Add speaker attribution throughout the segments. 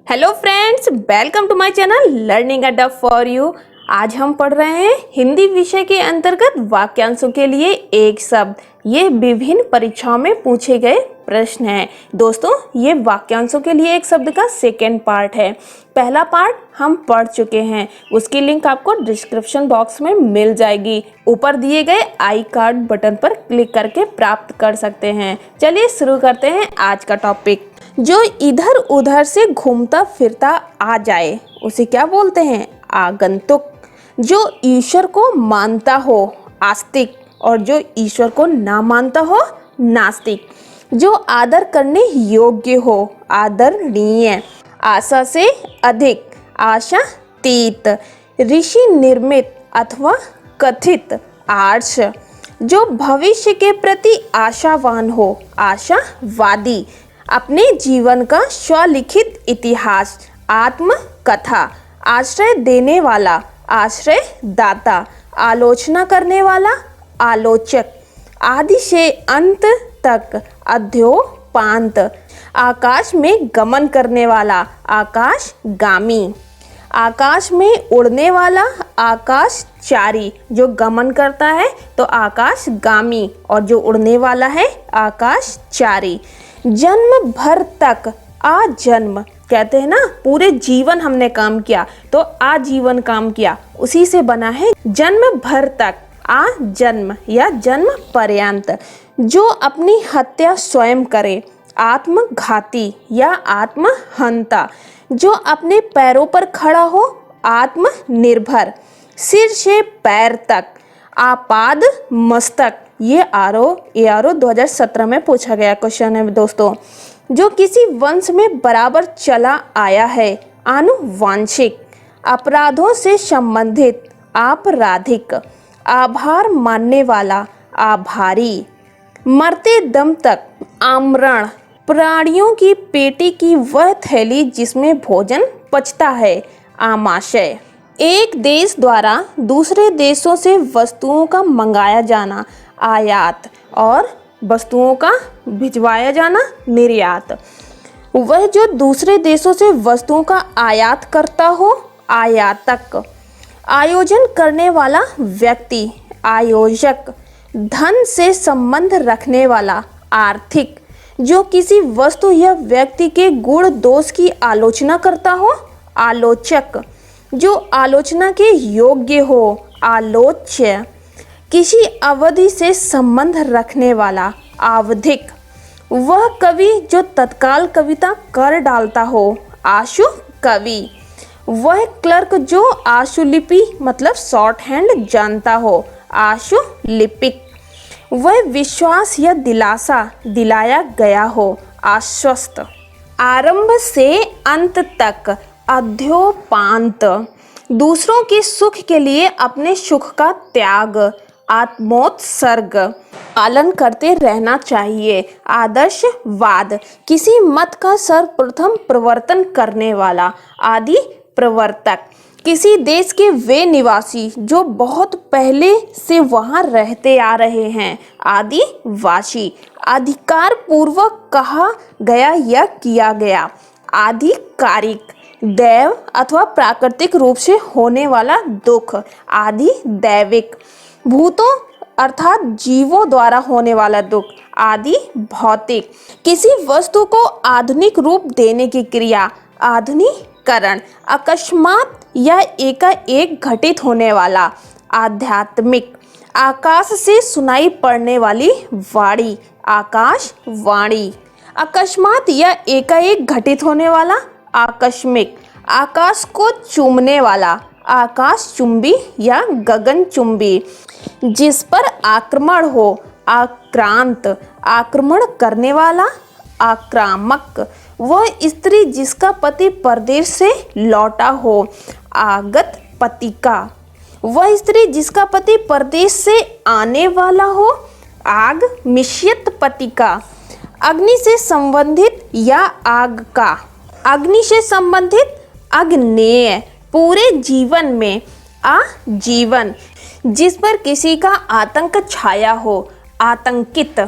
Speaker 1: Hello friends, welcome to my channel learning Adda for you. आज हम पढ़ रहे हैं हिंदी विषय के अंतर्गत वाक्यांशों के लिए एक शब्द। ये विभिन्न परीक्षाओं में पूछे गए प्रश्न हैं। दोस्तों, ये वाक्यांशों के लिए एक शब्द का सेकेंड पार्ट है। पहला पार्ट हम पढ़ चुके हैं, उसकी लिंक आपको डिस्क्रिप्शन बॉक्स में मिल जाएगी। ऊपर दिए गए आई कार्ड बटन पर क्लिक करके प्राप्त कर सकते हैं। चलिए शुरू करते हैं आज का टॉपिक। जो इधर उधर से घूमता फिरता आ जाए उसे क्या बोलते हैं? आगंतुक। जो ईश्वर को मानता हो आस्तिक, और जो ईश्वर को ना मानता हो नास्तिक। जो आदर करने योग्य हो आदरणीय। आशा से अधिक आशातीत। ऋषि निर्मित अथवा कथित आर्ष। जो भविष्य के प्रति आशावान हो आशावादी। अपने जीवन का स्वलिखित इतिहास आत्मकथा। आश्रय देने वाला आश्रयदाता। आलोचना करने वाला आलोचक। आदि से अंत तक अध्योपांत। आकाश में गमन करने वाला आकाशगामी। आकाश में उड़ने वाला आकाशचारी। जो गमन करता है तो आकाशगामी, और जो उड़ने वाला है आकाशचारी। जन्म भर तक आजन्म, कहते हैं ना पूरे जीवन हमने काम किया तो आजीवन काम किया, उसी से बना है जन्म भर तक आजन्म या जन्म पर्यंत। जो अपनी हत्या स्वयं करे आत्मघाती या आत्महंता। जो अपने पैरों पर खड़ा हो आत्मनिर्भर। सिर से पैर तक आपाद मस्तक। ये आरओ 2017 में पूछा गया क्वेश्चन है दोस्तों। जो किसी वंश में बराबर चला आया है आनुवांशिक। अपराधों से संबंधित आपराधिक। आभार मानने वाला आभारी। मरते दम तक आमरण। प्राणियों की पेटी की वह थैली जिसमें भोजन पचता है आमाशय। एक देश द्वारा दूसरे देशों से वस्तुओं का मंगाया जाना आयात, और वस्तुओं का भिजवाया जाना निर्यात। वह जो दूसरे देशों से वस्तुओं का आयात करता हो आयातक। आयोजन करने वाला व्यक्ति आयोजक। धन से संबंध रखने वाला आर्थिक। जो किसी वस्तु या व्यक्ति के गुण दोष की आलोचना करता हो आलोचक। जो आलोचना के योग्य हो आलोच्य। किसी अवधि से संबंध रखने वाला आवधिक। वह कवि जो तत्काल कविता कर डालता हो आशु कवि। वह क्लर्क जो आशुलिपि मतलब शॉर्ट हैंड जानता हो आशुलिपिक। वह विश्वास या दिलासा दिलाया गया हो आश्वस्त। आरंभ से अंत तक अध्योपांत। दूसरों के सुख के लिए अपने सुख का त्याग आत्मोत्सर्ग। पालन करते रहना चाहिए आदर्शवाद। किसी मत का सर्वप्रथम प्रवर्तन करने वाला आदि प्रवर्तक। किसी देश के वे निवासी जो बहुत पहले से वहाँ रहते आ रहे हैं आदिवासी। अधिकार पूर्वक कहा गया या किया गया आधिकारिक। दैव अथवा प्राकृतिक रूप से होने वाला दुख आदि दैविक। भूतों अर्थात जीवों द्वारा होने वाला दुख आदि भौतिक। किसी वस्तु को आधुनिक रूप देने की क्रिया आधुनिकरण। अकस्मात या एकाएक घटित होने वाला आध्यात्मिक। आकाश से सुनाई पड़ने वाली वाणी आकाशवाणी। अकस्मात या एकाएक घटित होने वाला आकस्मिक। आकाश को चूमने वाला आकाशचुंबी या गगनचुंबी। जिस पर आक्रमण हो आक्रांत। आक्रमण करने वाला आक्रामक। वह स्त्री जिसका पति परदेश से लौटा हो आगत पतिका। वह स्त्री जिसका पति परदेश से आने वाला हो आग मिश्रित पतिका। अग्नि से संबंधित या आग का। अग्नि से संबंधित अग्नेय। पूरे जीवन में आजीवन। जिस पर किसी का आतंक छाया हो आतंकित।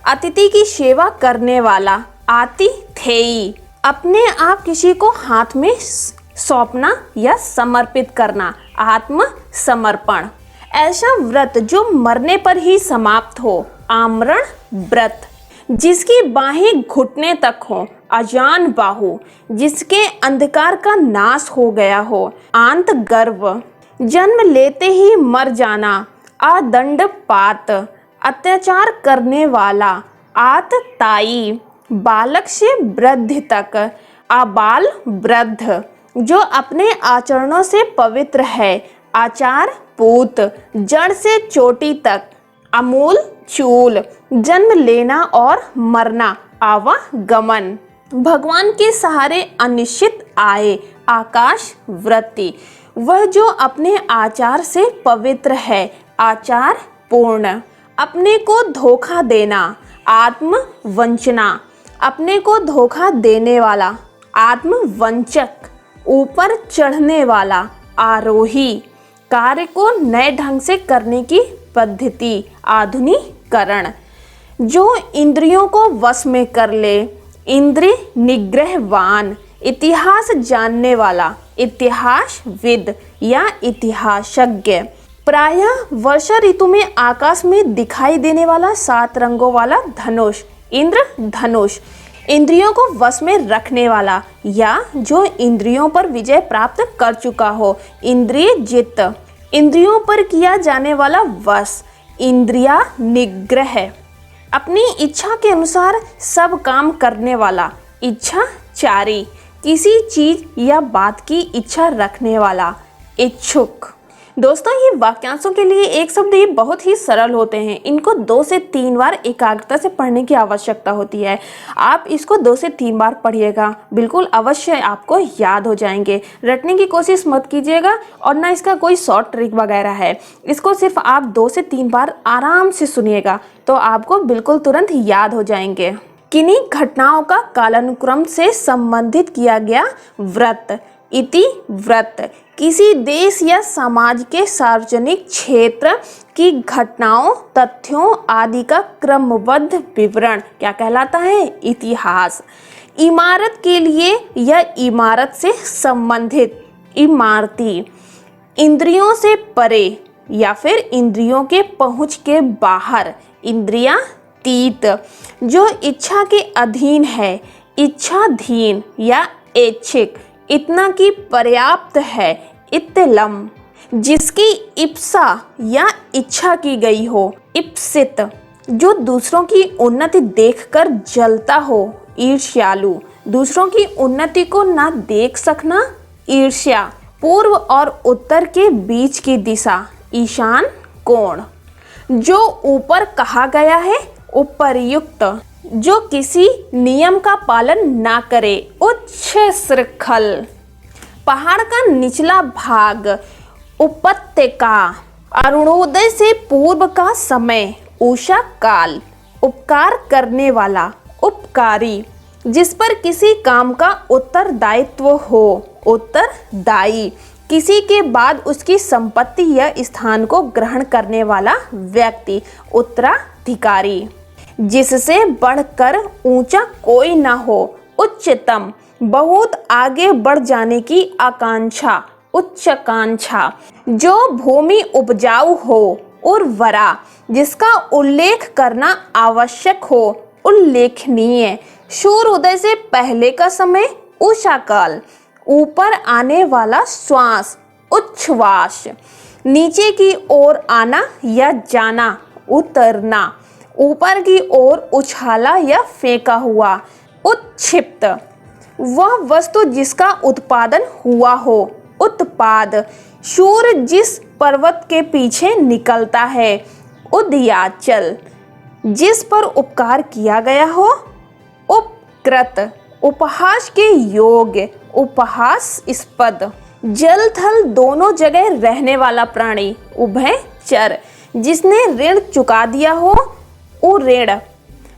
Speaker 1: अतिथि की सेवा करने वाला आतिथेयी। अपने आप किसी को हाथ में सौंपना या समर्पित करना, आत्मसमर्पण। ऐसा व्रत जो मरने पर ही समाप्त हो, आमरण व्रत। जिसकी बाहें घुटने तक हो, अजान बाहु। जिसके अंधकार का नाश हो गया हो, आंत गर्भ। जन्म लेते ही मर जाना, आदंड पात। अत्याचार करने वाला, आतताई। बालक से वृद्ध तक, आबाल वृद्ध। जो अपने आचरणों से पवित्र है, आचार पूत। जड़ से चोटी तक, अमूल चूल। जन्म लेना और मरना, आवागमन। भगवान के सहारे अनिश्चित आए, आकाश वृत्ति। वह जो अपने आचार से पवित्र है, आचार पूर्ण। अपने को धोखा देना, आत्मवंचना। अपने को धोखा देने वाला, आत्मवंचक। ऊपर चढ़ने वाला, आरोही। कार्य को नए ढंग से करने की पद्धति, आधुनिकरण। जो इंद्रियों को वश में कर ले, इंद्रिय निग्रहवान। इतिहास जानने वाला, इतिहासविद या इतिहासज्ञ। प्रायः वर्षा ऋतु में आकाश में दिखाई देने वाला 7 रंगों वाला धनुष, इंद्रधनुष। इंद्रियों को वश में रखने वाला या जो इंद्रियों पर विजय प्राप्त कर चुका हो, इंद्रिय जित। इंद्रियों पर किया जाने वाला वश, इंद्रिया निग्रह। अपनी इच्छा के अनुसार सब काम करने वाला, इच्छाचारी। किसी चीज या बात की इच्छा रखने वाला, इच्छुक। दोस्तों, ये वाक्यांशों के लिए एक शब्द ये बहुत ही सरल होते हैं। इनको 2 से 3 बार एकाग्रता से पढ़ने की आवश्यकता होती है। आप इसको 2 से 3 बार पढ़िएगा, बिल्कुल अवश्य आपको याद हो जाएंगे। रटने की कोशिश मत कीजिएगा और ना इसका कोई शॉर्ट ट्रिक वगैरह है। इसको सिर्फ आप 2 से 3 बार आराम से सुनिएगा तो आपको बिल्कुल तुरंत याद हो जाएंगे। किन्हीं घटनाओं का कालानुक्रम से संबंधित किया गया व्रत, इति व्रत। किसी देश या समाज के सार्वजनिक क्षेत्र की घटनाओं, तथ्यों आदि का क्रमबद्ध विवरण क्या कहलाता है, इतिहास। इमारत के लिए या इमारत से संबंधित, इमारती। इंद्रियों से परे या फिर इंद्रियों के पहुंच के बाहर, इंद्रियातीत। जो इच्छा के अधीन है, इच्छाधीन या ऐच्छिक। इतना की पर्याप्त है, इत्तलम। जिसकी इप्सा या इच्छा की गई हो, इप्सित। जो दूसरों की उन्नति देखकर जलता हो, ईर्ष्यालु। दूसरों की उन्नति को ना देख सकना, ईर्ष्या। पूर्व और उत्तर के बीच की दिशा, ईशान कोण। जो ऊपर कहा गया है, उपर्युक्त। जो किसी नियम का पालन ना करे, उच्च श्रृंखल। पहाड़ का निचला भाग, उपत्यका। अरुणोदय से पूर्व का समय, उषा काल। उपकार करने वाला, उपकारी। जिस पर किसी काम का उत्तरदायित्व हो, उत्तरदायी। किसी के बाद उसकी संपत्ति या स्थान को ग्रहण करने वाला व्यक्ति, उत्तराधिकारी। जिससे बढ़कर ऊंचा कोई ना हो, उच्चतम। बहुत आगे बढ़ जाने की आकांक्षा, उच्चाकांक्षा। जो भूमि उपजाऊ हो, उर्वरा। जिसका उल्लेख करना आवश्यक हो, उल्लेखनीय। सूर्योदय से पहले का समय, उषाकाल। ऊपर आने वाला श्वास, उच्छ्वास। नीचे की ओर आना या जाना, उतरना। ऊपर की ओर उछाला या फेंका हुआ, उत्क्षिप्त। वह वस्तु जिसका उत्पादन हुआ हो, उत्पाद। सूर्य जिस पर्वत के पीछे निकलता है, उदयाचल। जिस पर उपकार किया गया हो, उपकृत। उपहास के योग्य, उपहासास्पद। जल थल दोनों जगह रहने वाला प्राणी, उभयचर। जिसने ऋण चुका दिया हो, उऋण।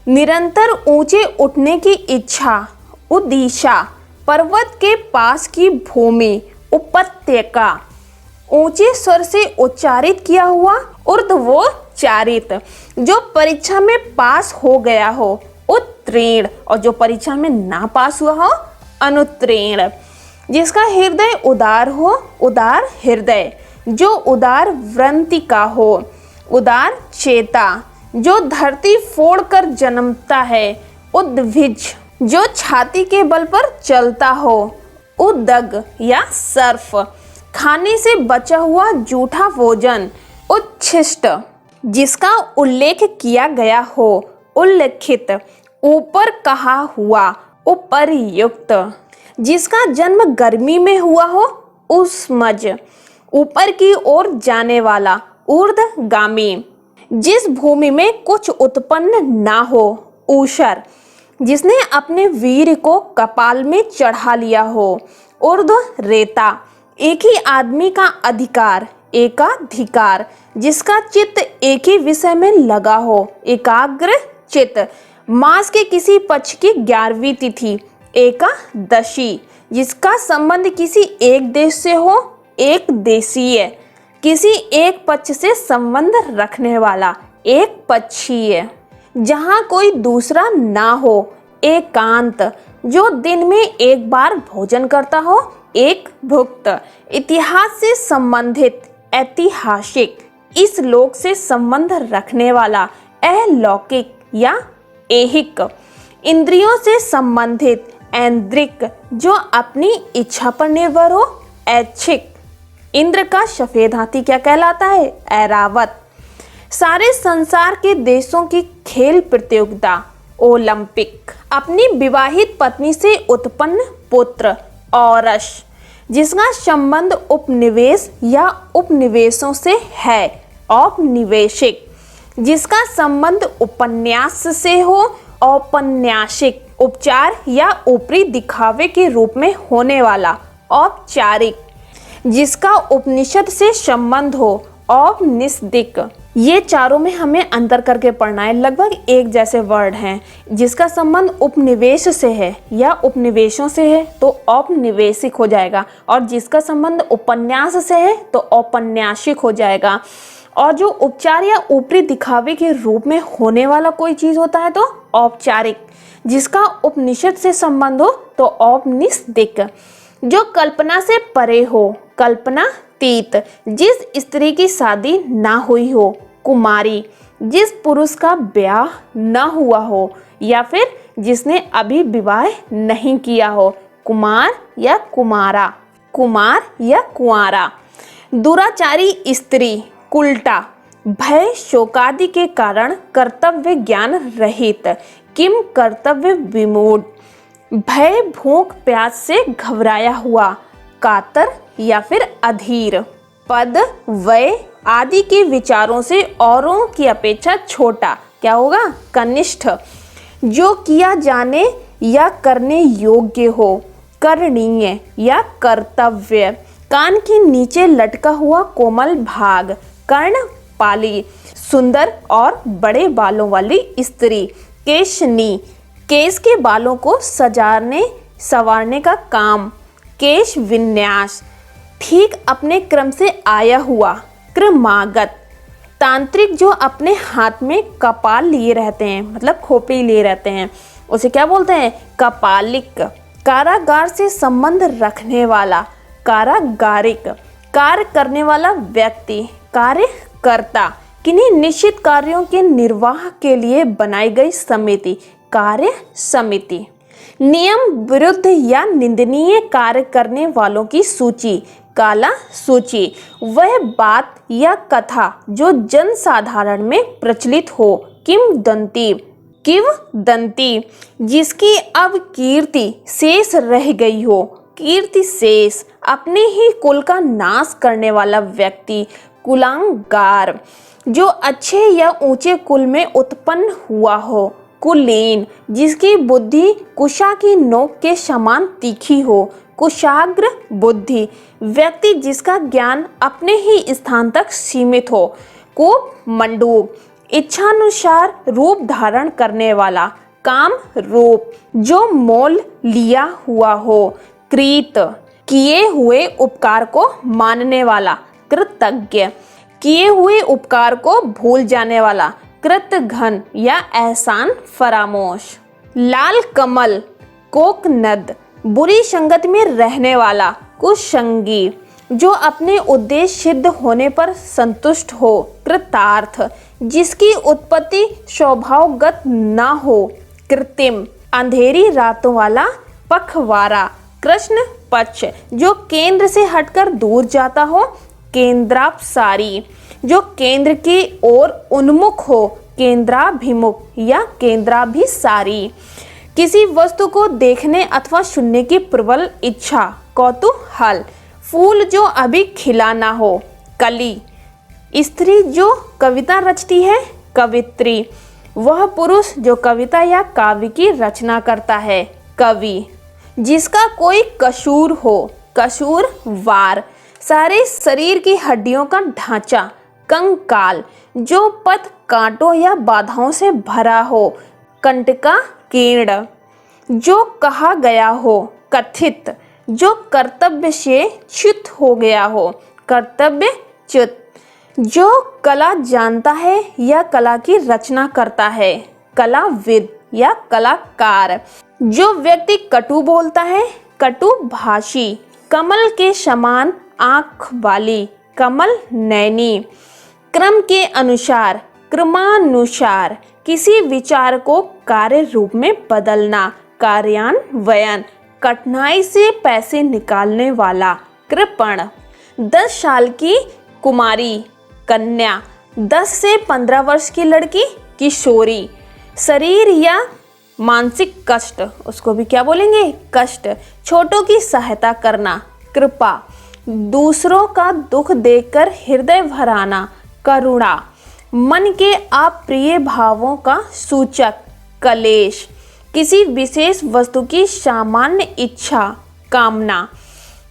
Speaker 1: निरंतर ऊंचे उठने की इच्छा, उदिशा। पर्वत के पास की भूमि, उपत्यका। ऊंचे स्वर से उच्चारित किया हुआ, ऊर्ध्वोच्चारित। जो परीक्षा में पास हो गया हो, उत्तीर्ण। और जो परीक्षा में ना पास हुआ हो, अनुत्तीर्ण, जिसका हृदय उदार हो, उदार हृदय, जो उदार वृत्ति का हो, उदार चेता, जो धरती फोड़कर जन्मता है, उद्भिज, जो छाती के बल पर चलता हो, उदग या सर्फ, खाने से बचा हुआ जूठा भोजन, उच्छिष्ट, जिसका उल्लेख किया गया हो, उल्लिखित, ऊपर कहा हुआ, उपर्युक्त, जिसका जन्म गर्मी में हुआ हो, उष्मज, ऊपर की ओर जाने वाला, ऊर्ध्वगामी, जिस भूमि में कुछ उत्पन्न ना हो, ऊषर, जिसने अपने वीर को कपाल में चढ़ा लिया हो, ऊर्ध्व रेता, एक ही आदमी का अधिकार, एकाधिकार, जिसका चित्त एक ही विषय में लगा हो, एकाग्र चित्त, मास के किसी पक्ष की 11वीं तिथि, एकादशी, जिसका संबंध किसी एक देश से हो, एक देशीय, किसी एक पक्ष से संबंध रखने वाला, एक पक्षीय, जहाँ कोई दूसरा ना हो, एकांत, जो दिन में एक बार भोजन करता हो, एक भुक्त, इतिहास से संबंधित, ऐतिहासिक, इस लोक से संबंध रखने वाला, अलौकिक या ऐहिक, इंद्रियों से संबंधित, ऐन्द्रिक, जो अपनी इच्छा पर निर्भर हो, ऐच्छिक, इंद्र का सफेद हाथी क्या कहलाता है, ऐरावत, सारे संसार के देशों की खेल प्रतियोगिता, ओलंपिक, अपनी विवाहित पत्नी से उत्पन्न पुत्र, औरस, जिसका संबंध उपनिवेश या उपनिवेशों से है, औपनिवेशिक, जिसका संबंध उपन्यास से हो, औपन्यासिक, उपचार या ऊपरी दिखावे के रूप में होने वाला, औपचारिक, जिसका उपनिषद से संबंध हो, औपनिषदिक। ये चारों में हमें अंतर करके पढ़ना है। लगभग एक जैसे वर्ड हैं। जिसका संबंध उपनिवेश से है या उपनिवेशों से है तो औपनिवेशिक हो जाएगा, और जिसका संबंध उपन्यास से है तो औपन्यासिक हो जाएगा। और जो उपचार या ऊपरी दिखावे के रूप में होने वाला कोई चीज होता है तो औपचारिक, जिसका उपनिषद से संबंध हो तो औपनिषदिक। जो कल्पना से परे हो, कल्पनातीत, जिस स्त्री की शादी ना हुई हो, कुमारी, जिस पुरुष का ब्याह न हुआ हो या फिर जिसने अभी विवाह नहीं किया हो, कुमार या कुमारा, कुमार या कुंवारा। दुराचारी स्त्री, कुलटा, भय शोकादि के कारण कर्तव्य ज्ञान रहित, किम कर्तव्य विमूढ़, भय भूख प्यास से घबराया हुआ, कातर या फिर अधीर, पद वय आदि के विचारों से औरों की अपेक्षा छोटा, क्या होगा, कनिष्ठ, जो किया जाने या करने योग्य हो, करणीय या कर्तव्य, कान के नीचे लटका हुआ कोमल भाग, कर्णपाली, सुंदर और बड़े बालों वाली स्त्री, केशनी, केश के बालों को सजाने संवारने का काम, केश विन्यास, ठीक अपने क्रम से आया हुआ, क्रमागत, तांत्रिक, जो अपने हाथ में कपाल लिए रहते हैं, मतलब खोपड़ी लिए रहते हैं, उसे क्या बोलते हैं, कपालिक। कारागार से संबंध रखने वाला, कारागारिक, कार्य करने वाला व्यक्ति, कार्यकर्ता, किन्हीं निश्चित कार्यों के निर्वाह के लिए बनाई गई समिति, कार्य समिति। नियम विरुद्ध या निंदनीय कार्य करने वालों की सूची, काला सूची, वह बात या कथा जो जन साधारण में प्रचलित हो, किंवदंती, किंवदंती, जिसकी अब कीर्ति शेष रह गई हो, कीर्ति शेष, अपने ही कुल का नाश करने वाला व्यक्ति, कुलांगार, जो अच्छे या ऊंचे कुल में उत्पन्न हुआ हो, कुलीन, जिसकी बुद्धि कुशा की नोक के समान तीखी हो, कुशाग्र बुद्धि, व्यक्ति जिसका ज्ञान अपने ही स्थान तक सीमित हो, कुमंडूक, इच्छानुसार रूप धारण करने वाला, काम रूप, जो मोल लिया हुआ हो, कृत, किए हुए उपकार को मानने वाला, कृतज्ञ, किए हुए उपकार को भूल जाने वाला, कृतघ्न या एहसान फरामोश। लाल कमल, कोकनद, बुरी संगत में रहने वाला, कुसंगी, जो अपने उद्देश्य सिद्ध होने पर संतुष्ट हो, कृतार्थ, जिसकी उत्पत्ति स्वभावगत न हो, कृत्रिम, अंधेरी रातों वाला, पखवारा, कृष्ण पक्ष, जो केंद्र से हटकर दूर जाता हो, केंद्रापसारी, जो केंद्र की ओर उन्मुख हो, केंद्राभिमुख या केंद्राभिसारी, किसी वस्तु को देखने अथवा सुनने की प्रबल इच्छा, कौतूहल, फूल जो अभी खिला ना हो, कली, स्त्री जो कविता रचती है, कवित्री, वह पुरुष जो कविता या काव्य की रचना करता है, कवि, जिसका कोई कसूर हो, कसूरवार, सारे शरीर की हड्डियों का ढांचा, कंकाल, जो पथ कांटों या बाधाओं से भरा हो, कंटका कीर्ण, जो कहा गया हो, कथित, जो कर्तव्य से च्युत हो गया हो, कर्तव्य च्युत, जो कला जानता है या कला की रचना करता है, कलाविद या कलाकार, जो व्यक्ति कटु बोलता है, कटुभाषी, कमल के समान आँख वाली, कमल नैनी, क्रम के अनुसार, क्रमानुसार, किसी विचार को कार्य रूप में बदलना, कार्यान्वयन, कठिनाई से पैसे निकालने वाला, कृपण, 10 साल की कुमारी, कन्या, 10 से 15 वर्ष की लड़की, किशोरी, शरीर या मानसिक कष्ट, उसको भी क्या बोलेंगे, कष्ट, छोटों की सहायता करना, कृपा, दूसरों का दुख देखकर हृदय भराना, करुणा, मन के अप्रिय भावों का सूचक, कलेश, किसी विशेष वस्तु की सामान्य इच्छा, कामना,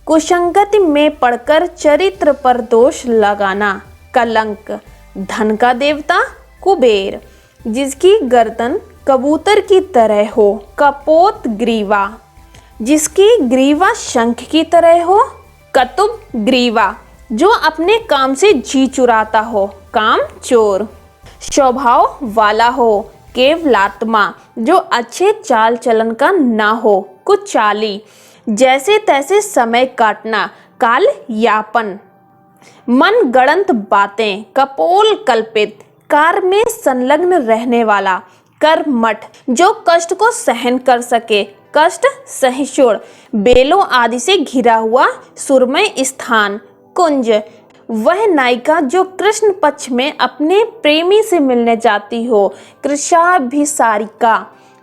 Speaker 1: कुसंगति में पड़कर चरित्र पर दोष लगाना, कलंक, धन का देवता, कुबेर, जिसकी गर्दन कबूतर की तरह हो, कपोत ग्रीवा, जिसकी ग्रीवा शंख की तरह हो, कतुब ग्रीवा, जो अपने काम से जी चुराता हो, काम चोर, स्वभाव वाला हो, केवलात्मा, जो अच्छे चाल चलन का ना हो, कुचाली, जैसे तैसे समय काटना, काल यापन, मन गढ़ंत बातें, कपोल कल्पित, कार्य में संलग्न रहने वाला, कर्मठ, जो कष्ट को सहन कर सके, कष्ट सहिष्णु, बेलों आदि से घिरा हुआ सुरमय स्थान, कुंज, वह नायिका जो कृष्ण पक्ष में अपने प्रेमी से मिलने जाती हो, कृशाभिसारिका,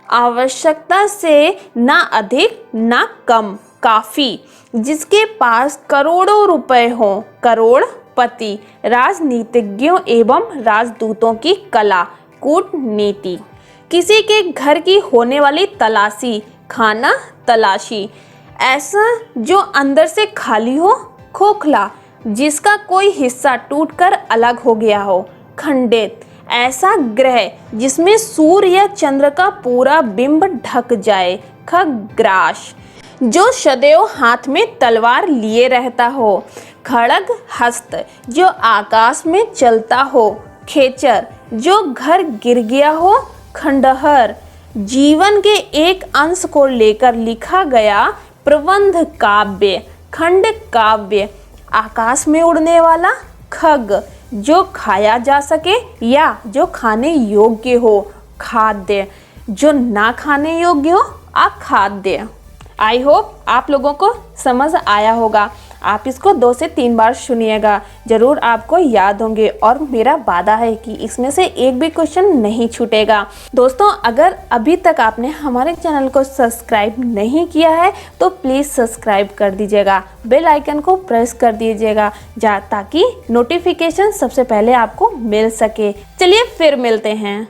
Speaker 1: आवश्यकता से ना अधिक ना कम, काफी, जिसके पास करोड़ों रुपए हो, करोड़पति, राजनीतिज्ञों एवं राजदूतों की कला, कूटनीति, किसी के घर की होने वाली तलाशी, खाना तलाशी, ऐसा जो अंदर से खाली हो, खोखला, जिसका कोई हिस्सा टूटकर अलग हो गया हो, खंडित, ऐसा ग्रह जिसमें सूर्य या चंद्र का पूरा बिंब ढक जाए, खग्रास, जो सदैव हाथ में तलवार लिए रहता हो, खड़ग हस्त, जो आकाश में चलता हो, खेचर, जो घर गिर गया हो, खंडहर, जीवन के एक अंश को लेकर लिखा गया प्रबंध काव्य, खंड काव्य, आकाश में उड़ने वाला, खग, जो खाया जा सके या जो खाने योग्य हो, खाद्य, जो ना खाने योग्य हो, अखाद्य। आई होप आप लोगों को समझ आया होगा। आप इसको 2 से 3 बार सुनिएगा, ज़रूर आपको याद होंगे और मेरा वादा है कि इसमें से एक भी क्वेश्चन नहीं छूटेगा। दोस्तों, अगर अभी तक आपने हमारे चैनल को सब्सक्राइब नहीं किया है तो प्लीज़ सब्सक्राइब कर दीजिएगा, बेल आइकन को प्रेस कर दीजिएगा ताकि नोटिफिकेशन सबसे पहले आपको मिल सके। चलिए फिर मिलते हैं।